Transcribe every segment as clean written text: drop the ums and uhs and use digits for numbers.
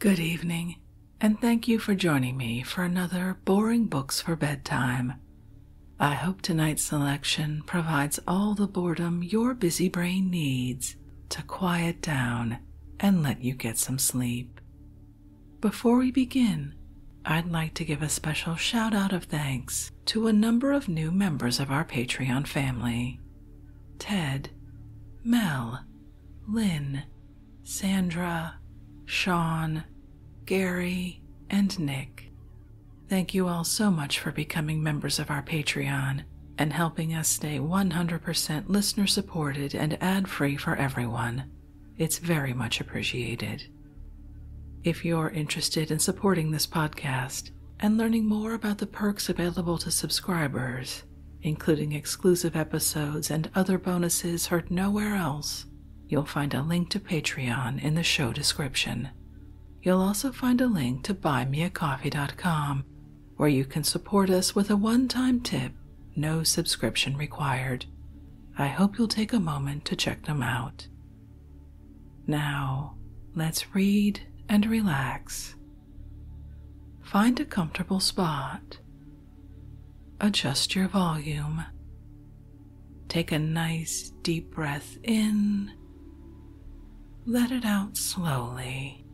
Good evening, and thank you for joining me for another Boring Books for Bedtime. I hope tonight's selection provides all the boredom your busy brain needs to quiet down and let you get some sleep. Before we begin, I'd like to give a special shout out of thanks to a number of new members of our Patreon family: Ted, Mel, Lynn, Sandra, Sean, Gary, and Nick. Thank you all so much for becoming members of our Patreon and helping us stay 100% listener supported and ad-free for everyone. It's very much appreciated. If you're interested in supporting this podcast and learning more about the perks available to subscribers, including exclusive episodes and other bonuses heard nowhere else, you'll find a link to Patreon in the show description. You'll also find a link to buymeacoffee.com, where you can support us with a one-time tip, no subscription required. I hope you'll take a moment to check them out. Now, let's read and relax. Find a comfortable spot. Adjust your volume. Take a nice deep breath in. Let it out slowly.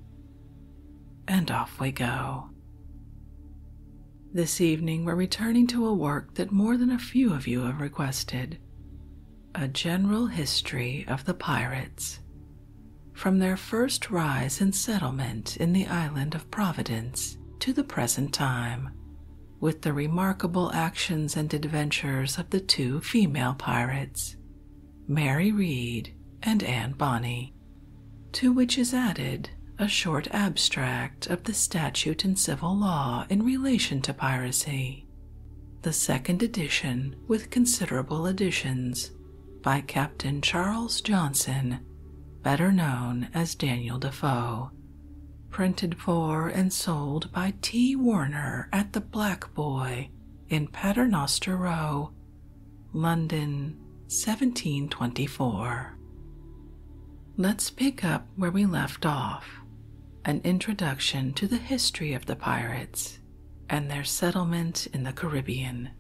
And off we go. This evening we're returning to a work that more than a few of you have requested: a general history of the pirates, from their first rise and settlement in the island of Providence to the present time, with the remarkable actions and adventures of the two female pirates, Mary Read and Anne Bonny, to which is added a short abstract of the statute and civil law in relation to piracy, the second edition with considerable additions by Captain Charles Johnson, better known as Daniel Defoe, printed for and sold by T. Warner at the Black Boy in Paternoster Row, London, 1724. Let's pick up where we left off, an introduction to the history of the pirates and their settlement in the Caribbean.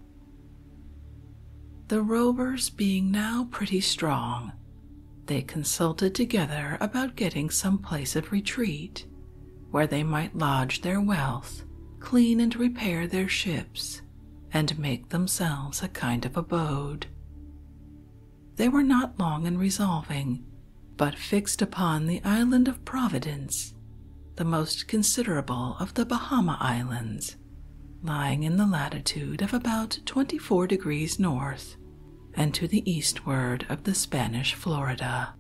The rovers being now pretty strong, they consulted together about getting some place of retreat where they might lodge their wealth, clean and repair their ships, and make themselves a kind of abode. They were not long in resolving, but fixed upon the island of Providence, the most considerable of the Bahama Islands, lying in the latitude of about 24 degrees north and to the eastward of the Spanish Florida.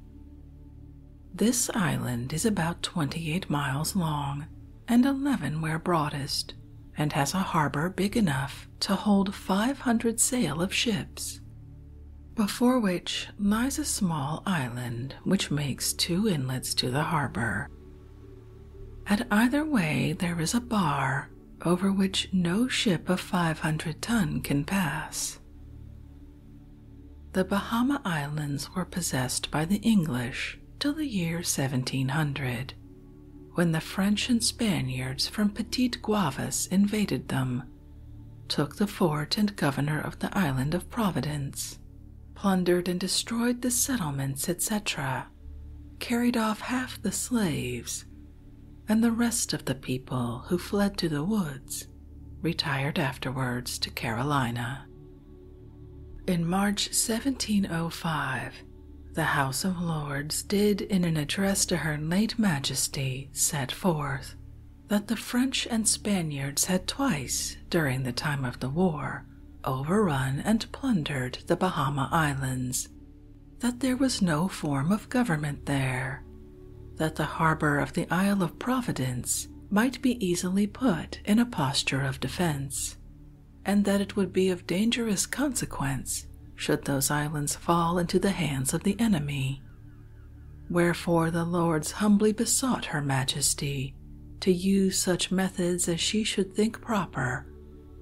This island is about 28 miles long and 11 where broadest, and has a harbor big enough to hold 500 sail of ships, before which lies a small island which makes 2 inlets to the harbor. At either way there is a bar over which no ship of 500 ton can pass. The Bahama Islands were possessed by the English till the year 1700, when the French and Spaniards from Petit Guavas invaded them, took the fort and governor of the island of Providence, plundered and destroyed the settlements, etc., carried off half the slaves, and the rest of the people who fled to the woods retired afterwards to Carolina. In March 1705, the House of Lords did in an address to Her late Majesty set forth that the French and Spaniards had twice, during the time of the war, overrun and plundered the Bahama Islands, that there was no form of government there, that the harbor of the Isle of Providence might be easily put in a posture of defense, and that it would be of dangerous consequence should those islands fall into the hands of the enemy. Wherefore the lords humbly besought Her Majesty to use such methods as she should think proper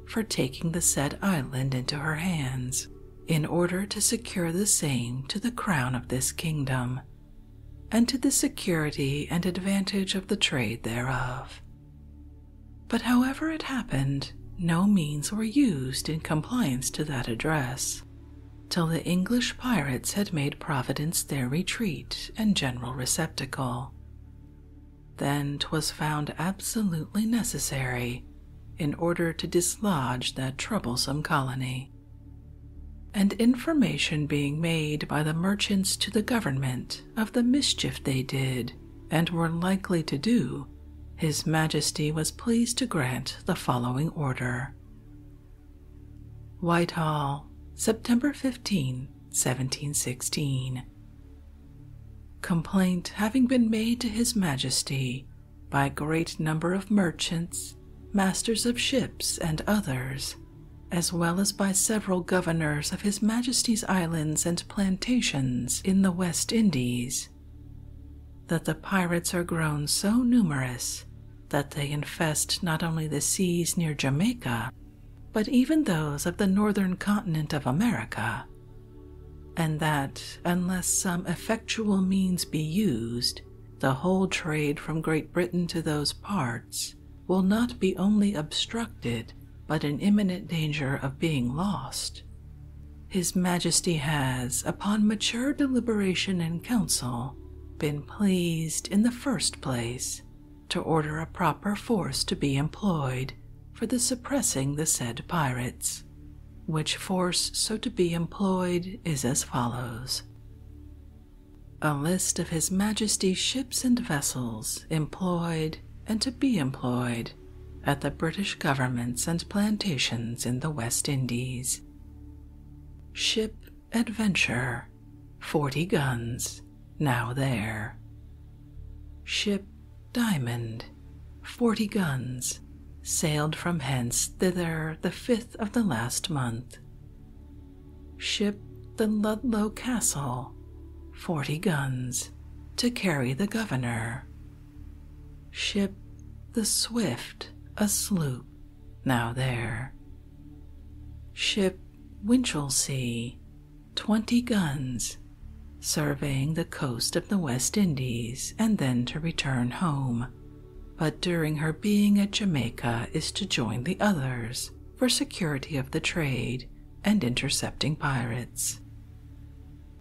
for taking the said island into her hands, in order to secure the same to the crown of this kingdom, and to the security and advantage of the trade thereof. But however it happened, no means were used in compliance to that address, till the English pirates had made Providence their retreat and general receptacle. Then 'twas found absolutely necessary, in order to dislodge that troublesome colony. And information being made by the merchants to the government of the mischief they did and were likely to do, His Majesty was pleased to grant the following order. Whitehall, September 15, 1716. Complaint having been made to His Majesty by a great number of merchants, masters of ships, and others, as well as by several governors of His Majesty's islands and plantations in the West Indies, that the pirates are grown so numerous that they infest not only the seas near Jamaica, but even those of the northern continent of America, and that, unless some effectual means be used, the whole trade from Great Britain to those parts will not be only obstructed, but in imminent danger of being lost. His Majesty has, upon mature deliberation and counsel, been pleased, in the first place, to order a proper force to be employed for the suppressing the said pirates, which force so to be employed is as follows. A list of His Majesty's ships and vessels employed and to be employed at the British governments and plantations in the West Indies. Ship Adventure, 40 guns, now there. Ship Diamond, 40 guns, sailed from hence thither the 5th of the last month. Ship the Ludlow Castle, 40 guns, to carry the governor. Ship the Swift, a sloop, now there. Ship Winchelsea, 20 guns, surveying the coast of the West Indies and then to return home, but during her being at Jamaica is to join the others for security of the trade and intercepting pirates.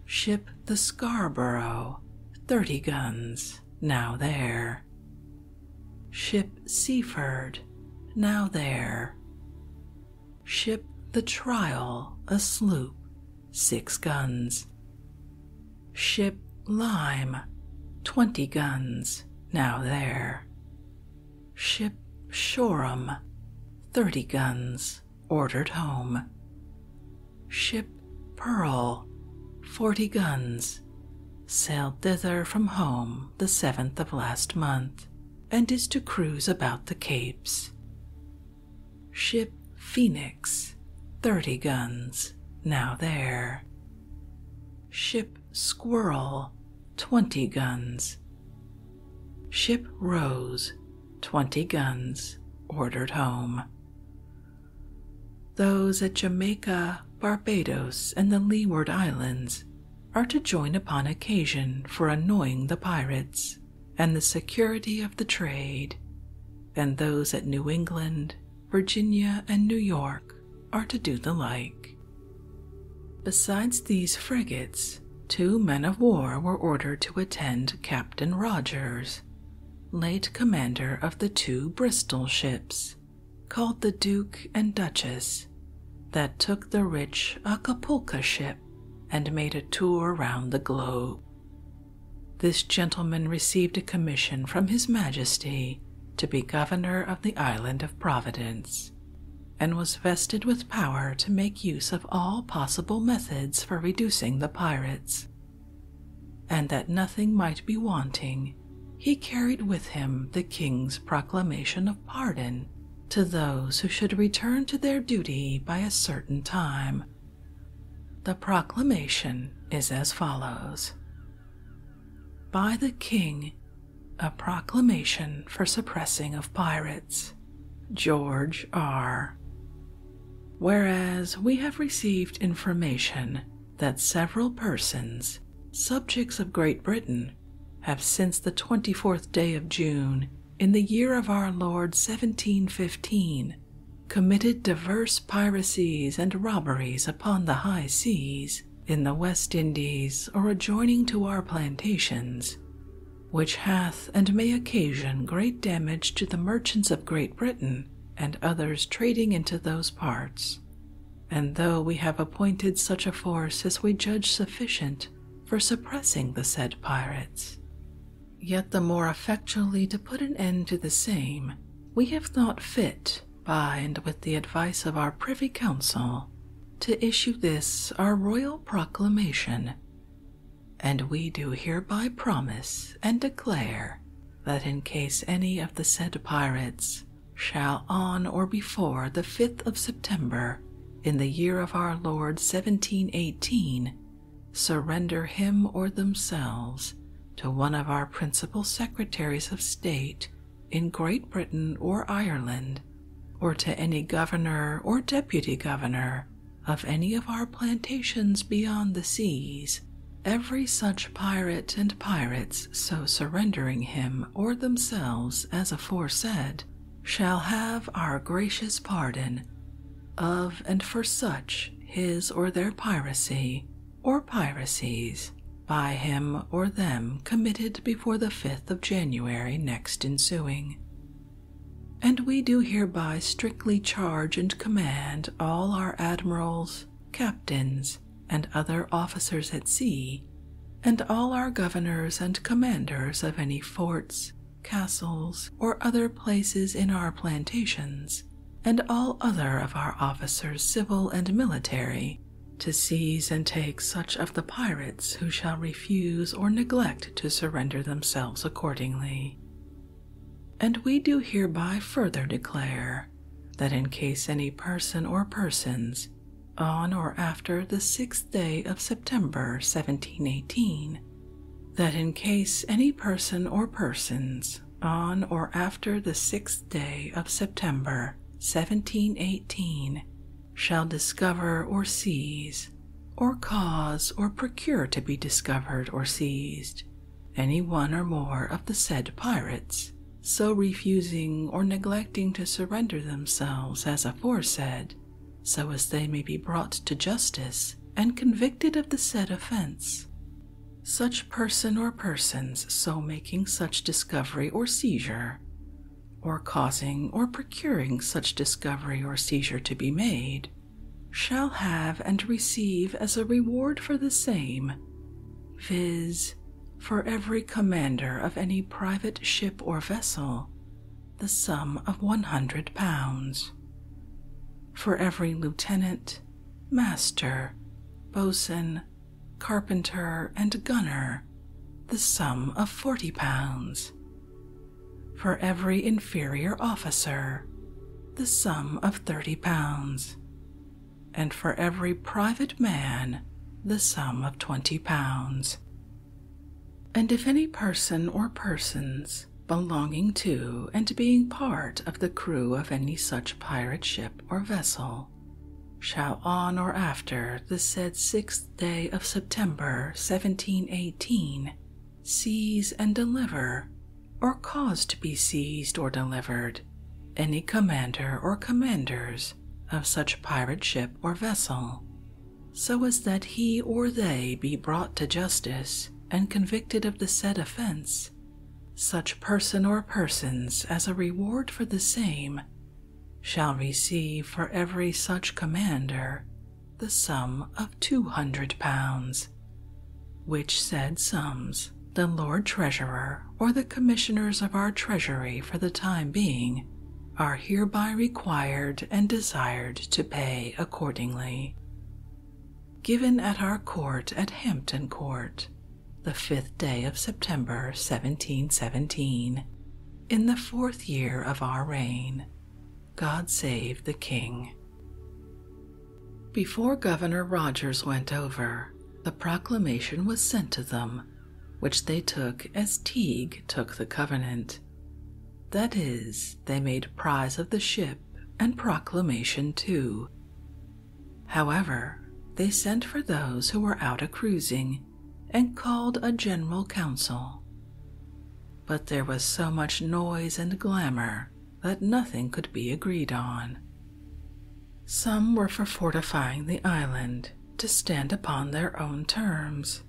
Ship the Scarborough, 30 guns, now there. Ship Seaford, now there. Ship the Trial, a sloop, 6 guns. Ship Lime, 20 guns, now there. Ship Shoreham, 30 guns, ordered home. Ship Pearl, 40 guns, sailed thither from home the 7th of last month, and is to cruise about the Capes. Ship Phoenix, 30 guns, now there. Ship Squirrel, 20 guns. Ship Rose, 20 guns, ordered home. Those at Jamaica, Barbados, and the Leeward Islands are to join upon occasion for annoying the pirates and the security of the trade, and those at New England, Virginia, and New York are to do the like. Besides these frigates, 2 men of war were ordered to attend Captain Rogers, late commander of the 2 Bristol ships, called the Duke and Duchess, that took the rich Acapulco ship and made a tour round the globe. This gentleman received a commission from His Majesty to be governor of the island of Providence, and was vested with power to make use of all possible methods for reducing the pirates. And that nothing might be wanting, he carried with him the king's proclamation of pardon to those who should return to their duty by a certain time. The proclamation is as follows. By the king, a proclamation for suppressing of pirates. George R. Whereas we have received information that several persons, subjects of Great Britain, have since the 24th day of June, in the year of our Lord 1715, committed divers piracies and robberies upon the high seas, in the West Indies or adjoining to our plantations, which hath and may occasion great damage to the merchants of Great Britain and others trading into those parts. And though we have appointed such a force as we judge sufficient for suppressing the said pirates, yet the more effectually to put an end to the same, we have thought fit, by and with the advice of our Privy Council, to issue this our royal proclamation. And we do hereby promise and declare that in case any of the said pirates shall on or before the 5th of September, in the year of our Lord 1718, surrender him or themselves to one of our principal secretaries of state in Great Britain or Ireland, or to any governor or deputy governor of any of our plantations beyond the seas, every such pirate and pirates so surrendering him or themselves as aforesaid shall have our gracious pardon of and for such his or their piracy or piracies by him or them committed before the 5th of January next ensuing. And we do hereby strictly charge and command all our admirals, captains, and other officers at sea, and all our governors and commanders of any forts, castles, or other places in our plantations, and all other of our officers civil and military, to seize and take such of the pirates who shall refuse or neglect to surrender themselves accordingly. And we do hereby further declare that in case any person or persons, on or after the 6th day of September 1718, that in case any person or persons, on or after the 6th day of September 1718, shall discover or seize, or cause or procure to be discovered or seized, any one or more of the said pirates, so refusing or neglecting to surrender themselves as aforesaid, so as they may be brought to justice and convicted of the said offense, such person or persons so making such discovery or seizure, or causing or procuring such discovery or seizure to be made, shall have and receive as a reward for the same, viz., for every commander of any private ship or vessel, the sum of £100, for every lieutenant, master, boatswain, carpenter, and gunner, the sum of £40, for every inferior officer, the sum of £30, and for every private man, the sum of £20. And if any person or persons belonging to and being part of the crew of any such pirate ship or vessel shall on or after the said 6th day of September 1718 seize and deliver, or cause to be seized or delivered, any commander or commanders of such pirate ship or vessel, so as that he or they be brought to justice and convicted of the said offense, such person or persons as a reward for the same shall receive for every such commander the sum of £200, which said sums the Lord Treasurer or the Commissioners of our Treasury for the time being are hereby required and desired to pay accordingly. Given at our court at Hampton Court, the 5th day of September 1717, in the 4th year of our reign. God save the King. Before Governor Rogers went over, the proclamation was sent to them, which they took as Teague took the covenant. That is, they made prize of the ship and proclamation too. However, they sent for those who were out a-cruising, and called a general council, but there was so much noise and glamour that nothing could be agreed on. Some were for fortifying the island to stand upon their own terms,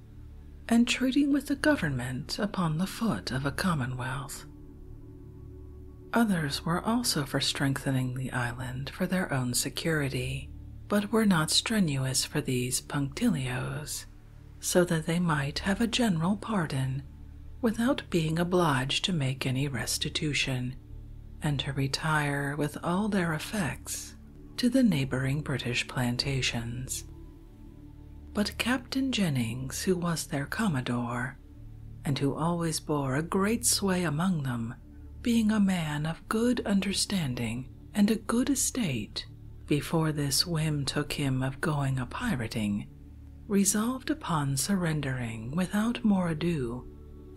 and treating with the government upon the foot of a commonwealth. Others were also for strengthening the island for their own security, but were not strenuous for these punctilios, so that they might have a general pardon without being obliged to make any restitution, and to retire with all their effects to the neighboring British plantations. But Captain Jennings, who was their commodore, and who always bore a great sway among them, being a man of good understanding and a good estate, before this whim took him of going a-pirating, resolved upon surrendering without more ado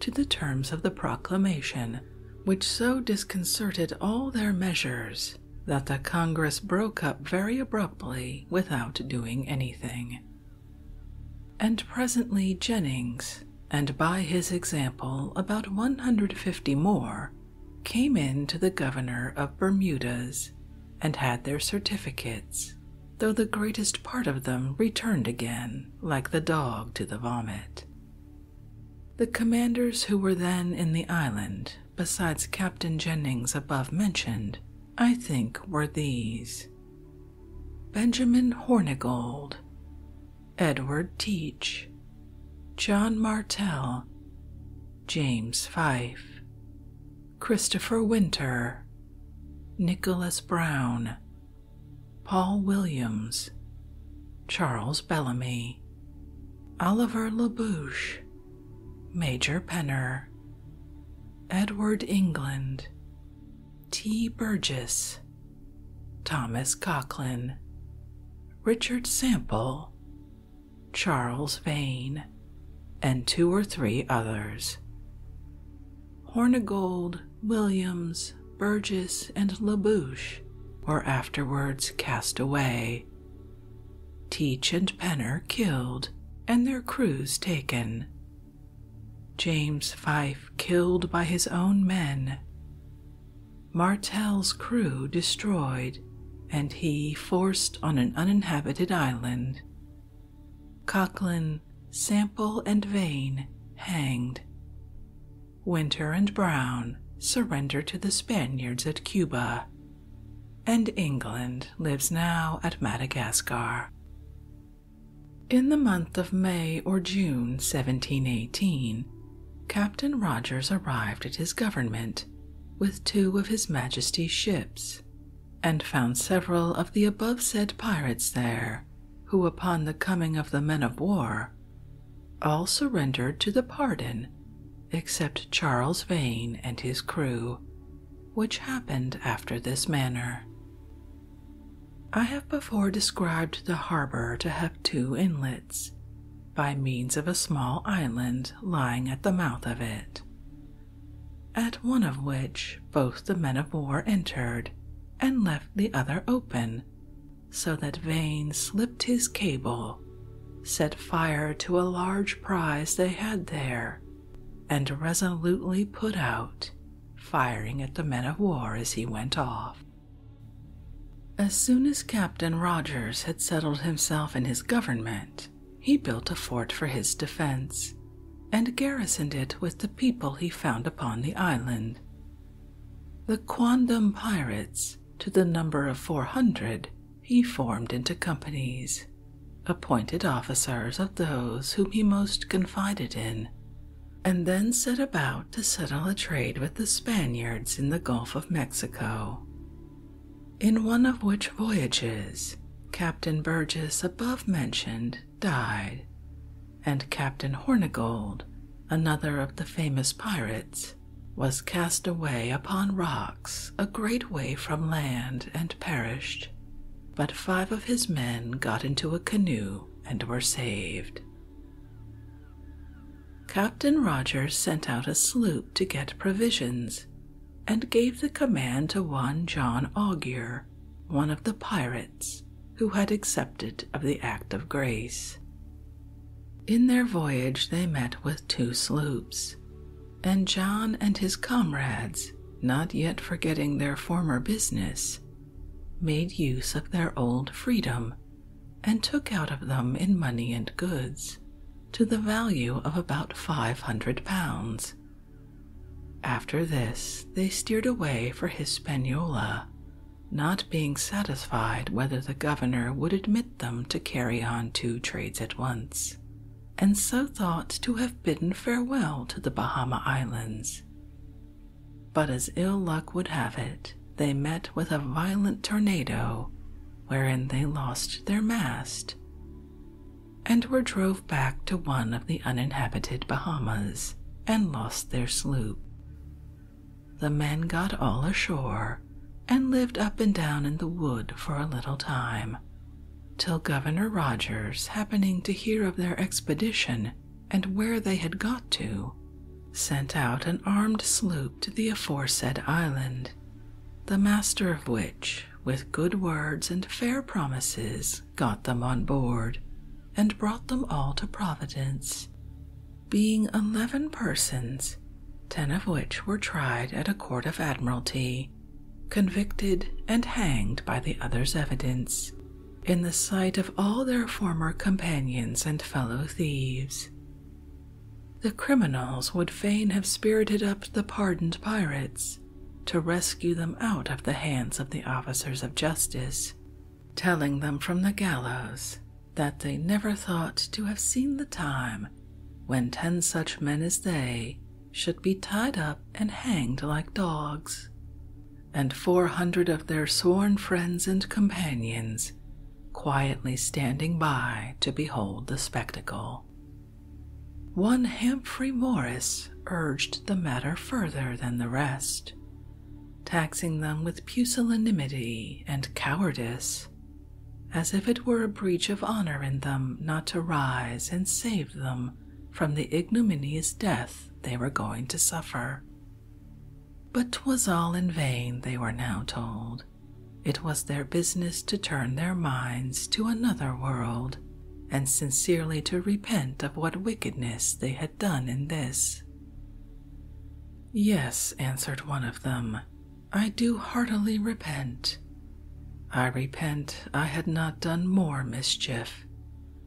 to the terms of the proclamation, which so disconcerted all their measures that the Congress broke up very abruptly without doing anything. And presently Jennings, and by his example about 150 more, came in to the governor of Bermudas, and had their certificates, though the greatest part of them returned again like the dog to the vomit. The commanders who were then in the island, besides Captain Jennings above mentioned, I think were these: Benjamin Hornigold, Edward Teach, John Martel, James Fife, Christopher Winter, Nicholas Brown, Paul Williams, Charles Bellamy, Oliver LaBouche, Major Penner, Edward England, T. Burgess, Thomas Coughlin, Richard Sample, Charles Vane, and 2 or 3 others. Hornigold, Williams, Burgess, and LaBouche were afterwards cast away, Teach and Penner killed, and their crews taken, James Fife killed by his own men, Martel's crew destroyed, and he forced on an uninhabited island, Coughlin, Sample, and Vane hanged, Winter and Brown surrendered to the Spaniards at Cuba, and England lives now at Madagascar. In the month of May or June 1718, Captain Rogers arrived at his government with 2 of His Majesty's ships, and found several of the above-said pirates there, who upon the coming of the men of war, all surrendered to the pardon, except Charles Vane and his crew, which happened after this manner. I have before described the harbor to have 2 inlets, by means of a small island lying at the mouth of it, at one of which both the men of war entered, and left the other open, so that Vane slipped his cable, set fire to a large prize they had there, and resolutely put out, firing at the men of war as he went off. As soon as Captain Rogers had settled himself in his government, he built a fort for his defense, and garrisoned it with the people he found upon the island. The quondam pirates, to the number of 400, he formed into companies, appointed officers of those whom he most confided in, and then set about to settle a trade with the Spaniards in the Gulf of Mexico. In one of which voyages, Captain Burgess above mentioned died, and Captain Hornigold, another of the famous pirates, was cast away upon rocks a great way from land and perished, but 5 of his men got into a canoe and were saved. Captain Rogers sent out a sloop to get provisions, and gave the command to one John Augur, one of the pirates, who had accepted of the act of grace. In their voyage they met with 2 sloops, and John and his comrades, not yet forgetting their former business, made use of their old freedom and took out of them in money and goods to the value of about £500. After this, they steered away for Hispaniola, not being satisfied whether the governor would admit them to carry on 2 trades at once, and so thought to have bidden farewell to the Bahama Islands. But as ill luck would have it, they met with a violent tornado, wherein they lost their mast, and were drove back to one of the uninhabited Bahamas, and lost their sloop. The men got all ashore, and lived up and down in the wood for a little time, till Governor Rogers, happening to hear of their expedition and where they had got to, sent out an armed sloop to the aforesaid island, the master of which, with good words and fair promises, got them on board, and brought them all to Providence, being 11 persons, 10 of which were tried at a court of admiralty, convicted and hanged by the others' evidence, in the sight of all their former companions and fellow thieves. The criminals would fain have spirited up the pardoned pirates to rescue them out of the hands of the officers of justice, telling them from the gallows that they never thought to have seen the time when 10 such men as they should be tied up and hanged like dogs, and 400 of their sworn friends and companions quietly standing by to behold the spectacle. One Humphrey Morris urged the matter further than the rest, taxing them with pusillanimity and cowardice, as if it were a breach of honor in them not to rise and save them from the ignominious death they were going to suffer. But 'twas all in vain, they were now told. It was their business to turn their minds to another world, and sincerely to repent of what wickedness they had done in this. "Yes," answered one of them, "I do heartily repent. I repent I had not done more mischief,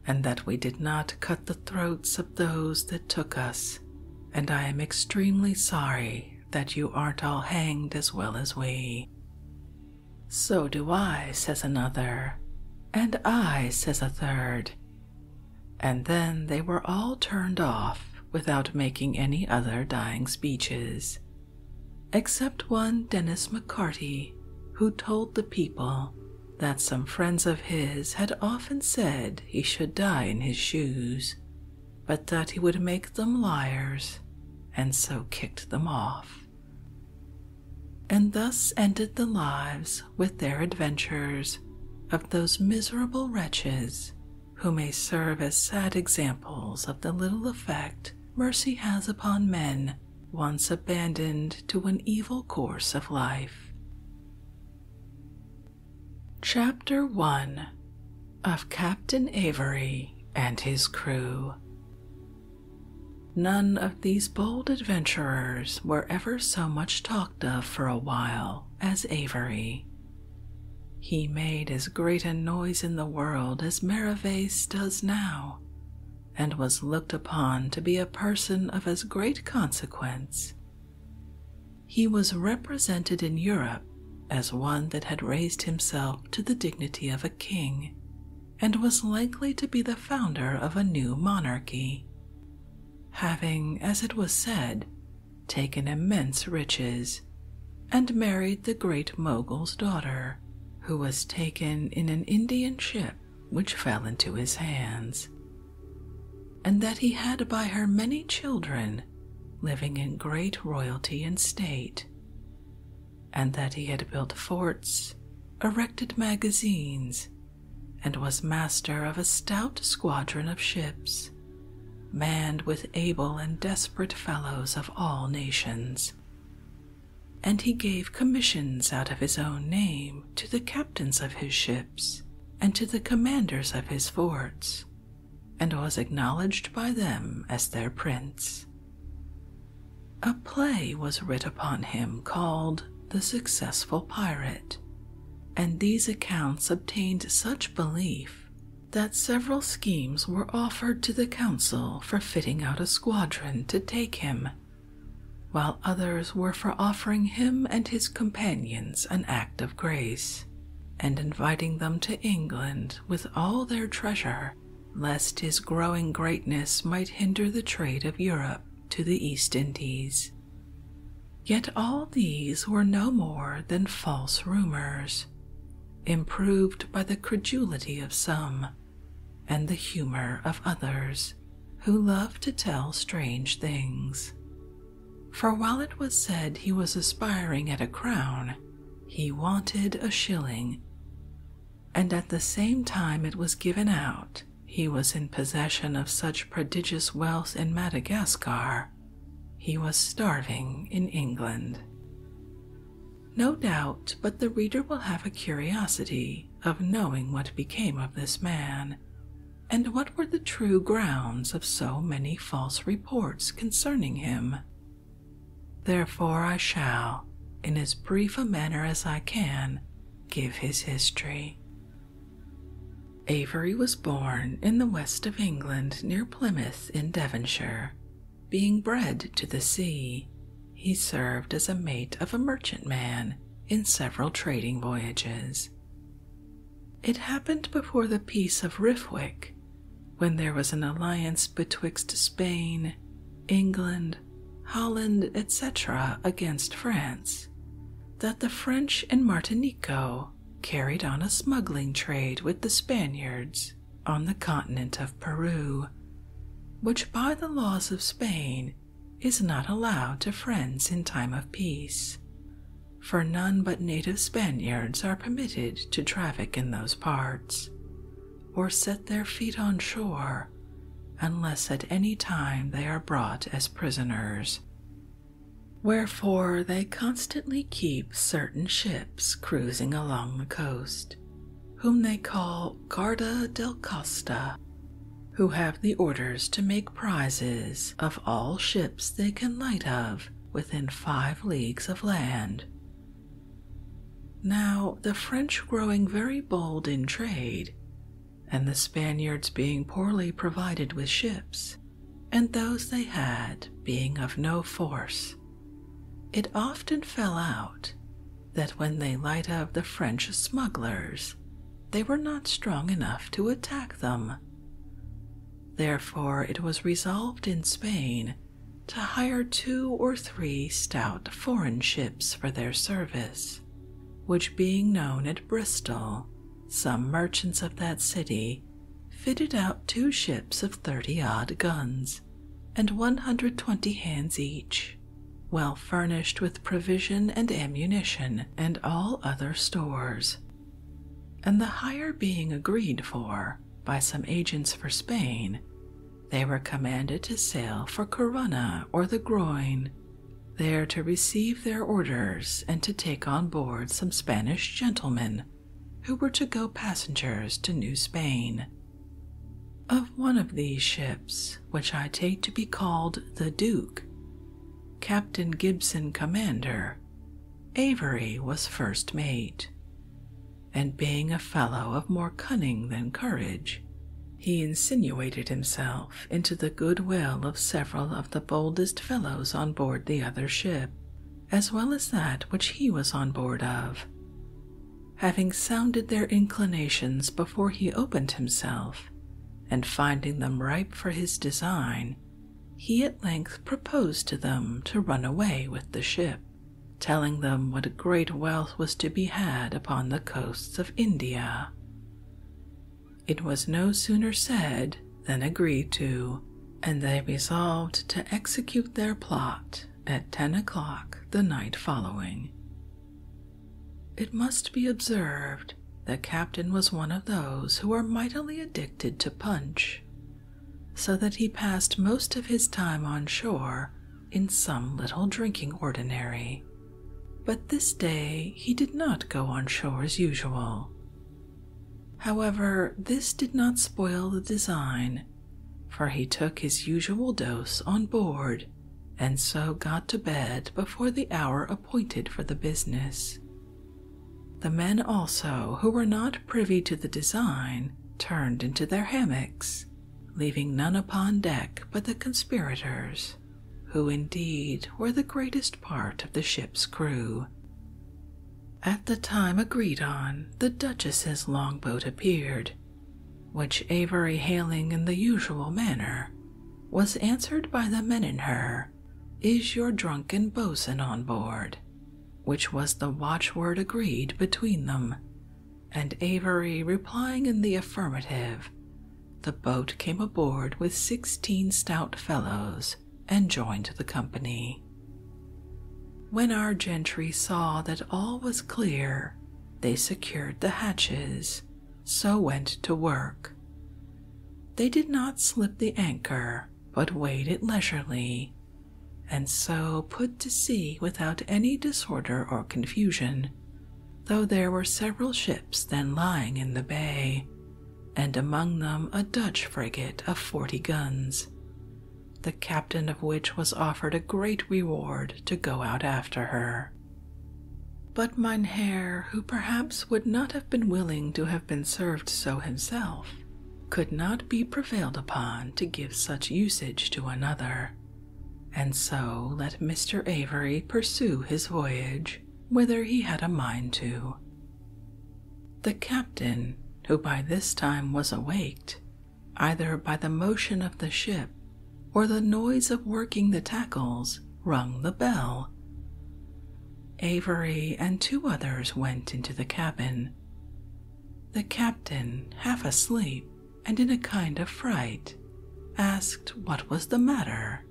and that we did not cut the throats of those that took us, and I am extremely sorry that you aren't all hanged as well as we." "So do I," says another, "and I," says a third. And then they were all turned off without making any other dying speeches, except one Dennis McCarty, who told the people that some friends of his had often said he should die in his shoes, but that he would make them liars, and so kicked them off. And thus ended the lives with their adventures of those miserable wretches who may serve as sad examples of the little effect mercy has upon men once abandoned to an evil course of life. Chapter 1 of Captain Avery and his crew. None of these bold adventurers were ever so much talked of for a while as Avery. He made as great a noise in the world as Merivale does now, and was looked upon to be a person of as great consequence. He was represented in Europe as one that had raised himself to the dignity of a king, and was likely to be the founder of a new monarchy, having, as it was said, taken immense riches, and married the great Mogul's daughter, who was taken in an Indian ship which fell into his hands, and that he had by her many children living in great royalty and state, and that he had built forts, erected magazines, and was master of a stout squadron of ships, manned with able and desperate fellows of all nations. And he gave commissions out of his own name to the captains of his ships and to the commanders of his forts, and was acknowledged by them as their prince. a play was writ upon him called The Successful Pirate, and these accounts obtained such belief that several schemes were offered to the council for fitting out a squadron to take him, while others were for offering him and his companions an act of grace, and inviting them to England with all their treasure, lest his growing greatness might hinder the trade of Europe to the East Indies. Yet all these were no more than false rumors, improved by the credulity of some, and the humor of others, who love to tell strange things. For while it was said he was aspiring at a crown, he wanted a shilling, and at the same time it was given out he was in possession of such prodigious wealth in Madagascar, he was starving in England. No doubt but the reader will have a curiosity of knowing what became of this man, and what were the true grounds of so many false reports concerning him. Therefore I shall, in as brief a manner as I can, give his history. Avery was born in the west of England near Plymouth in Devonshire. Being bred to the sea, he served as a mate of a merchantman in several trading voyages. It happened before the peace of Rifwick, when there was an alliance betwixt Spain, England, Holland, etc. against France, that the French in Martinico carried on a smuggling trade with the Spaniards on the continent of Peru, which by the laws of Spain is not allowed to friends in time of peace, for none but native Spaniards are permitted to traffic in those parts, or set their feet on shore, unless at any time they are brought as prisoners. Wherefore they constantly keep certain ships cruising along the coast, whom they call Guarda del Costa, who have the orders to make prizes of all ships they can light of within 5 leagues of land. Now the French growing very bold in trade, and the Spaniards being poorly provided with ships, and those they had being of no force, it often fell out that when they light of the French smugglers, they were not strong enough to attack them. Therefore it was resolved in Spain to hire 2 or 3 stout foreign ships for their service, which being known at Bristol, some merchants of that city fitted out 2 ships of 30-odd guns, and 120 hands each, well furnished with provision and ammunition and all other stores. And the hire being agreed for by some agents for Spain, they were commanded to sail for Corunna or the Groin, there to receive their orders and to take on board some Spanish gentlemen who were to go passengers to New Spain. Of one of these ships, which I take to be called the Duke, Captain Gibson commander, Avery was first mate, and being a fellow of more cunning than courage, he insinuated himself into the good will of several of the boldest fellows on board the other ship, as well as that which he was on board of. Having sounded their inclinations before he opened himself, and finding them ripe for his design, he at length proposed to them to run away with the ship, telling them what great wealth was to be had upon the coasts of India. It was no sooner said than agreed to, and they resolved to execute their plot at 10 o'clock the night following. It must be observed the captain was one of those who are mightily addicted to punch, so that he passed most of his time on shore in some little drinking ordinary, but this day he did not go on shore as usual. However, this did not spoil the design, for he took his usual dose on board, and so got to bed before the hour appointed for the business. The men also, who were not privy to the design, turned into their hammocks, leaving none upon deck but the conspirators, who indeed were the greatest part of the ship's crew. At the time agreed on, the Duchess's longboat appeared, which Avery, hailing in the usual manner, was answered by the men in her, "Is your drunken boatswain on board?" which was the watchword agreed between them, and Avery replying in the affirmative, the boat came aboard with 16 stout fellows and joined the company. When our gentry saw that all was clear, they secured the hatches, so went to work. They did not slip the anchor, but weighed it leisurely, and so put to sea without any disorder or confusion, though there were several ships then lying in the bay, and among them a Dutch frigate of 40 guns, the captain of which was offered a great reward to go out after her. But Mynheer, who perhaps would not have been willing to have been served so himself, could not be prevailed upon to give such usage to another, and so let Mr. Avery pursue his voyage whither he had a mind to. The captain, who by this time was awaked, either by the motion of the ship or the noise of working the tackles, rung the bell. Avery and 2 others went into the cabin. The captain, half asleep and in a kind of fright, asked what was the matter.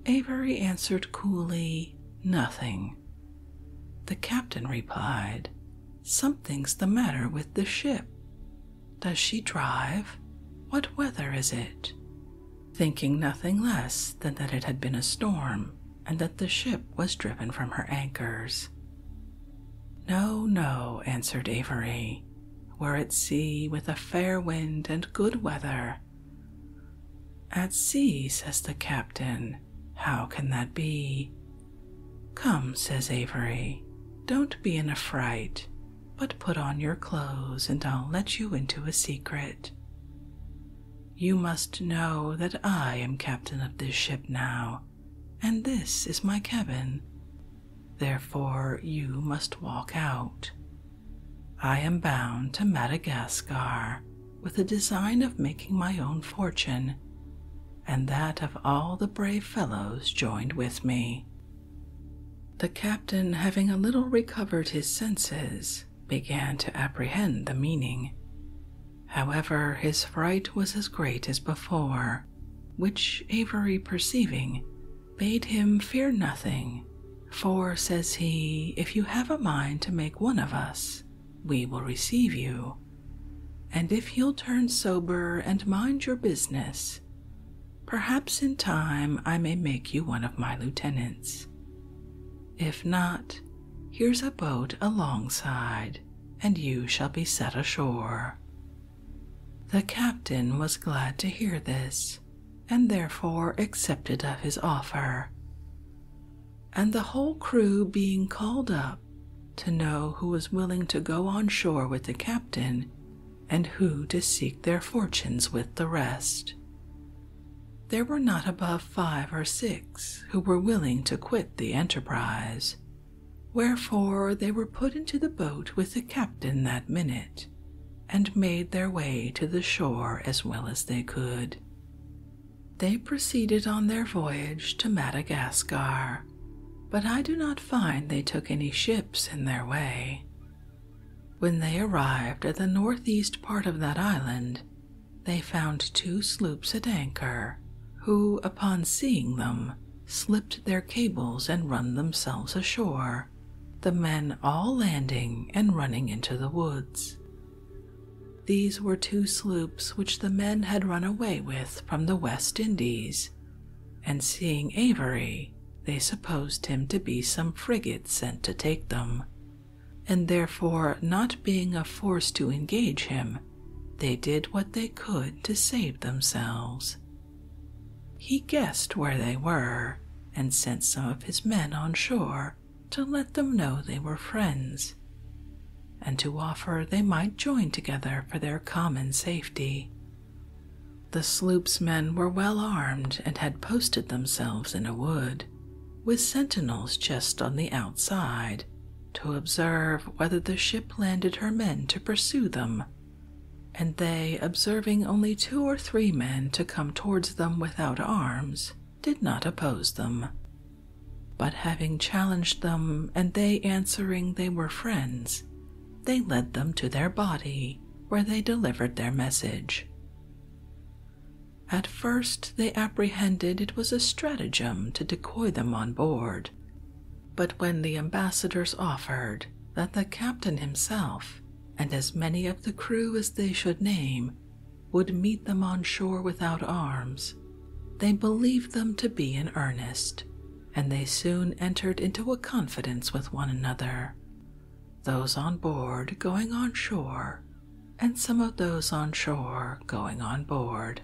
Avery answered coolly, "Nothing." The captain replied, "Something's the matter with the ship. Does she drive? What weather is it?" Thinking nothing less than that it had been a storm, and that the ship was driven from her anchors. "No, no," answered Avery. "We're at sea with a fair wind and good weather." "At sea," says the captain. "How can that be?" "Come," says Avery, "don't be in a fright, but put on your clothes and I'll let you into a secret. You must know that I am captain of this ship now, and this is my cabin. Therefore you must walk out. I am bound to Madagascar with the design of making my own fortune, and that of all the brave fellows joined with me." The captain, having a little recovered his senses, began to apprehend the meaning. However, his fright was as great as before, which Avery perceiving, bade him fear nothing, for, says he, if you have a mind to make one of us, we will receive you, and if you'll turn sober and mind your business, perhaps in time I may make you one of my lieutenants. If not, here's a boat alongside, and you shall be set ashore. The captain was glad to hear this, and therefore accepted of his offer. And the whole crew being called up to know who was willing to go on shore with the captain, and who to seek their fortunes with the rest, there were not above 5 or 6 who were willing to quit the enterprise, wherefore they were put into the boat with the captain that minute, and made their way to the shore as well as they could. They proceeded on their voyage to Madagascar, but I do not find they took any ships in their way. When they arrived at the northeast part of that island, they found 2 sloops at anchor, who, upon seeing them, slipped their cables and run themselves ashore, the men all landing and running into the woods. These were 2 sloops which the men had run away with from the West Indies, and seeing Avery, they supposed him to be some frigate sent to take them, and therefore, not being of force to engage him, they did what they could to save themselves. He guessed where they were, and sent some of his men on shore to let them know they were friends, and to offer they might join together for their common safety. The sloop's men were well armed and had posted themselves in a wood, with sentinels just on the outside, to observe whether the ship landed her men to pursue them, and they, observing only 2 or 3 men to come towards them without arms, did not oppose them. But having challenged them, and they answering they were friends, they led them to their body, where they delivered their message. At first they apprehended it was a stratagem to decoy them on board, but when the ambassadors offered that the captain himself, and as many of the crew as they should name, would meet them on shore without arms, they believed them to be in earnest, and they soon entered into a confidence with one another, those on board going on shore, and some of those on shore going on board.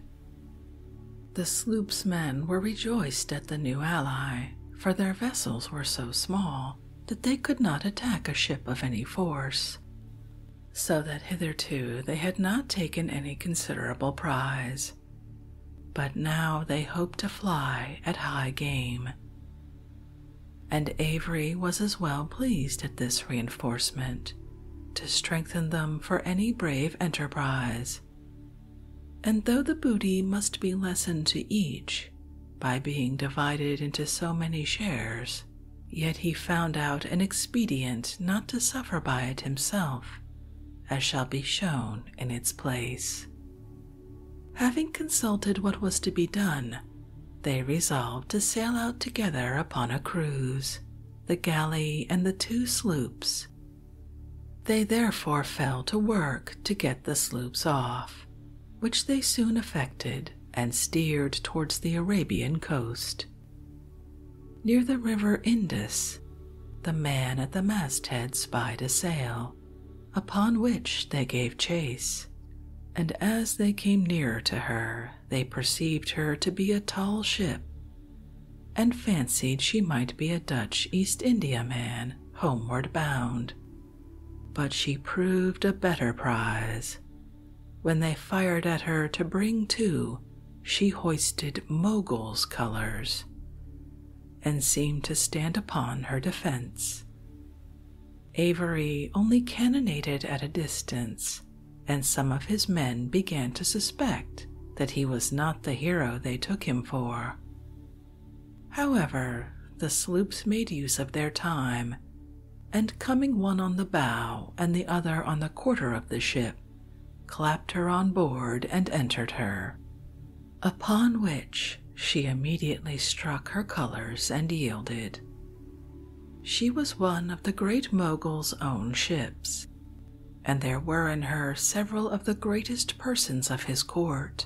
The sloop's men were rejoiced at the new ally, for their vessels were so small that they could not attack a ship of any force, so that hitherto they had not taken any considerable prize. But now they hoped to fly at high game. And Avery was as well pleased at this reinforcement, to strengthen them for any brave enterprise. And though the booty must be lessened to each by being divided into so many shares, yet he found out an expedient not to suffer by it himself, as shall be shown in its place. Having consulted what was to be done, they resolved to sail out together upon a cruise, the galley and the 2 sloops. They therefore fell to work to get the sloops off, which they soon effected, and steered towards the Arabian coast. Near the river Indus, the man at the masthead spied a sail, upon which they gave chase, and as they came nearer to her, they perceived her to be a tall ship, and fancied she might be a Dutch East Indiaman homeward bound. But she proved a better prize. When they fired at her to bring to, she hoisted Mogul's colors, and seemed to stand upon her defense. Avery only cannonaded at a distance, and some of his men began to suspect that he was not the hero they took him for. However, the sloops made use of their time, and coming one on the bow and the other on the quarter of the ship, clapped her on board and entered her, upon which she immediately struck her colors and yielded. She was one of the great Mogul's own ships, and there were in her several of the greatest persons of his court,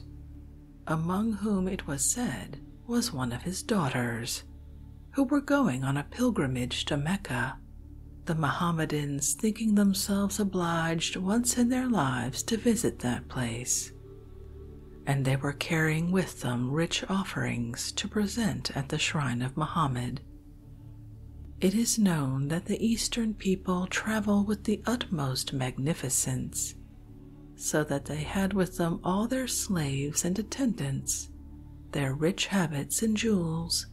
among whom it was said was one of his daughters, who were going on a pilgrimage to Mecca, the Mohammedans thinking themselves obliged once in their lives to visit that place, and they were carrying with them rich offerings to present at the shrine of Mohammed. It is known that the Eastern people travel with the utmost magnificence, so that they had with them all their slaves and attendants, their rich habits and jewels,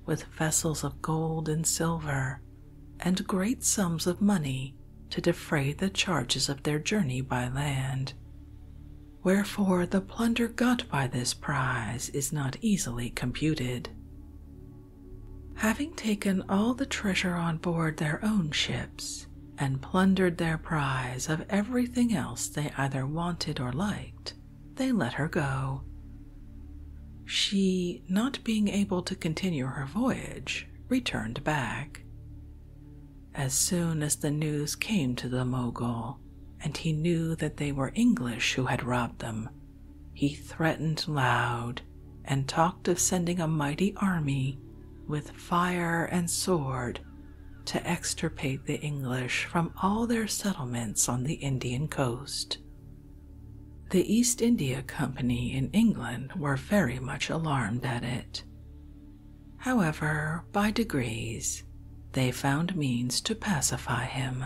with vessels of gold and silver, and great sums of money to defray the charges of their journey by land. Wherefore the plunder got by this prize is not easily computed. Having taken all the treasure on board their own ships, and plundered their prize of everything else they either wanted or liked, they let her go. She, not being able to continue her voyage, returned back. As soon as the news came to the Mogul, and he knew that they were English who had robbed them, he threatened loud, and talked of sending a mighty army, with fire and sword, to extirpate the English from all their settlements on the Indian coast. The East India Company in England were very much alarmed at it. However, by degrees, they found means to pacify him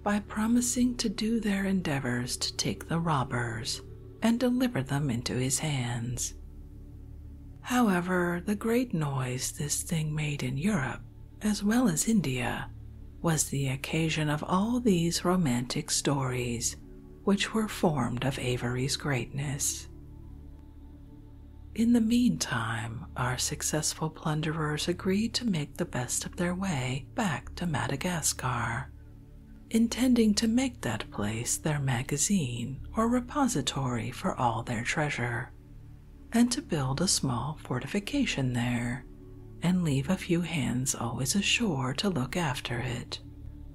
by promising to do their endeavors to take the robbers and deliver them into his hands. However, the great noise this thing made in Europe, as well as India, was the occasion of all these romantic stories which were formed of Avery's greatness. In the meantime, our successful plunderers agreed to make the best of their way back to Madagascar, intending to make that place their magazine or repository for all their treasure, and to build a small fortification there, and leave a few hands always ashore to look after it,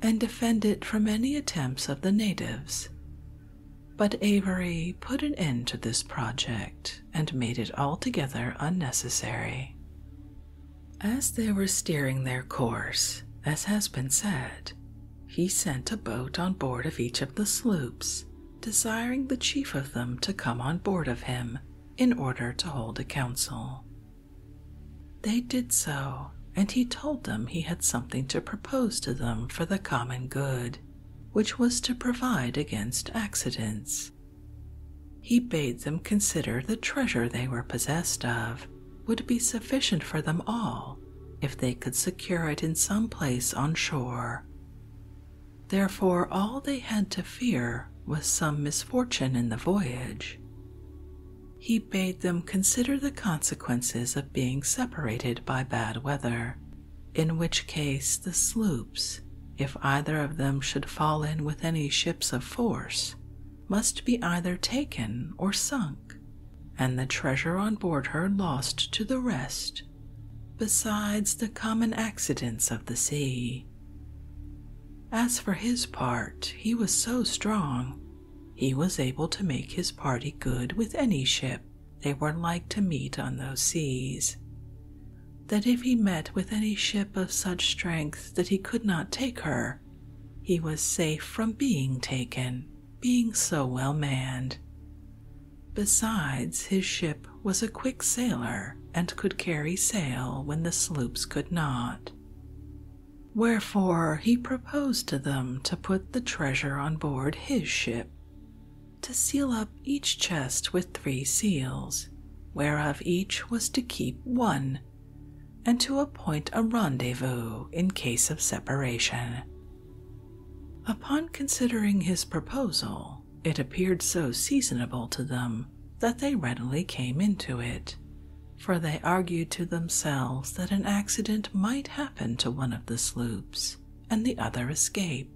and defend it from any attempts of the natives. But Avery put an end to this project and made it altogether unnecessary. As they were steering their course, as has been said, he sent a boat on board of each of the sloops, desiring the chief of them to come on board of him in order to hold a council. They did so, and he told them he had something to propose to them for the common good, which was to provide against accidents. He bade them consider the treasure they were possessed of would be sufficient for them all if they could secure it in some place on shore. Therefore all they had to fear was some misfortune in the voyage. He bade them consider the consequences of being separated by bad weather, in which case the sloops, if either of them should fall in with any ships of force, must be either taken or sunk, and the treasure on board her lost to the rest, besides the common accidents of the sea. As for his part, he was so strong, he was able to make his party good with any ship they were like to meet on those seas, that if he met with any ship of such strength that he could not take her, he was safe from being taken, being so well manned. Besides, his ship was a quick sailer and could carry sail when the sloops could not. Wherefore he proposed to them to put the treasure on board his ship, to seal up each chest with 3 seals, whereof each was to keep 1, and to appoint a rendezvous in case of separation. Upon considering his proposal, it appeared so seasonable to them that they readily came into it, for they argued to themselves that an accident might happen to one of the sloops, and the other escape,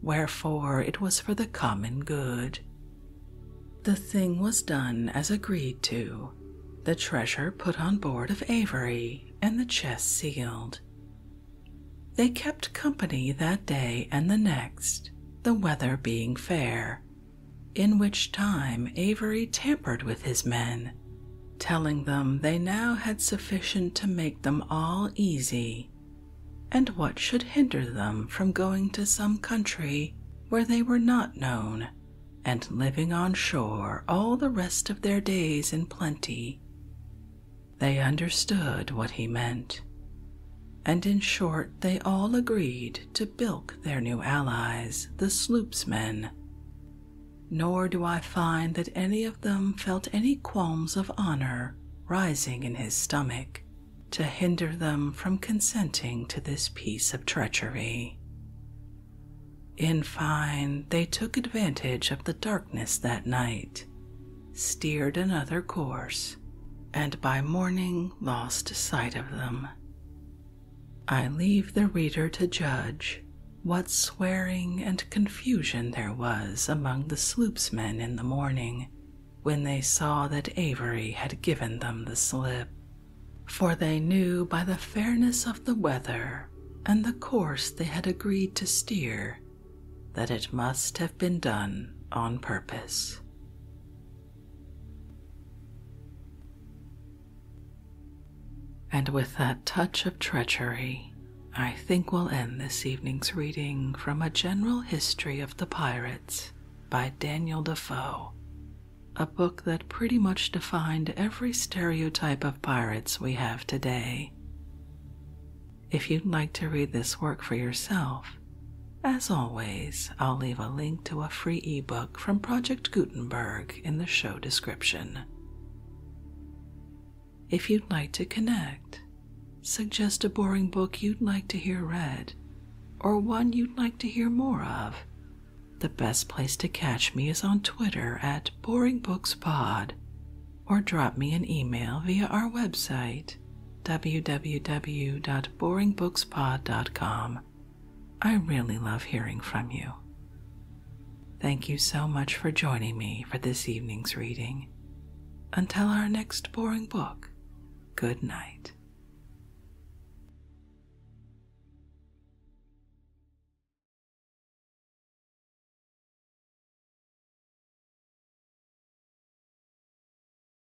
wherefore it was for the common good. The thing was done as agreed to, the treasure put on board of Avery, and the chest sealed. They kept company that day and the next, the weather being fair, in which time Avery tampered with his men, telling them they now had sufficient to make them all easy, and what should hinder them from going to some country where they were not known, and living on shore all the rest of their days in plenty. They understood what he meant, and in short they all agreed to bilk their new allies, the sloopsmen. Nor do I find that any of them felt any qualms of honor rising in his stomach to hinder them from consenting to this piece of treachery. In fine, they took advantage of the darkness that night, steered another course, and by morning lost sight of them. I leave the reader to judge what swearing and confusion there was among the sloopsmen in the morning when they saw that Avery had given them the slip, for they knew by the fairness of the weather and the course they had agreed to steer that it must have been done on purpose. And with that touch of treachery, I think we'll end this evening's reading from A General History of the Pirates by Daniel Defoe, a book that pretty much defined every stereotype of pirates we have today, If you'd like to read this work for yourself, as always, I'll leave a link to a free ebook from Project Gutenberg in the show description. If you'd like to connect, suggest a boring book you'd like to hear read, or one you'd like to hear more of, the best place to catch me is on Twitter at BoringBooksPod, or drop me an email via our website, www.boringbookspod.com. I really love hearing from you. Thank you so much for joining me for this evening's reading. Until our next boring book, good night.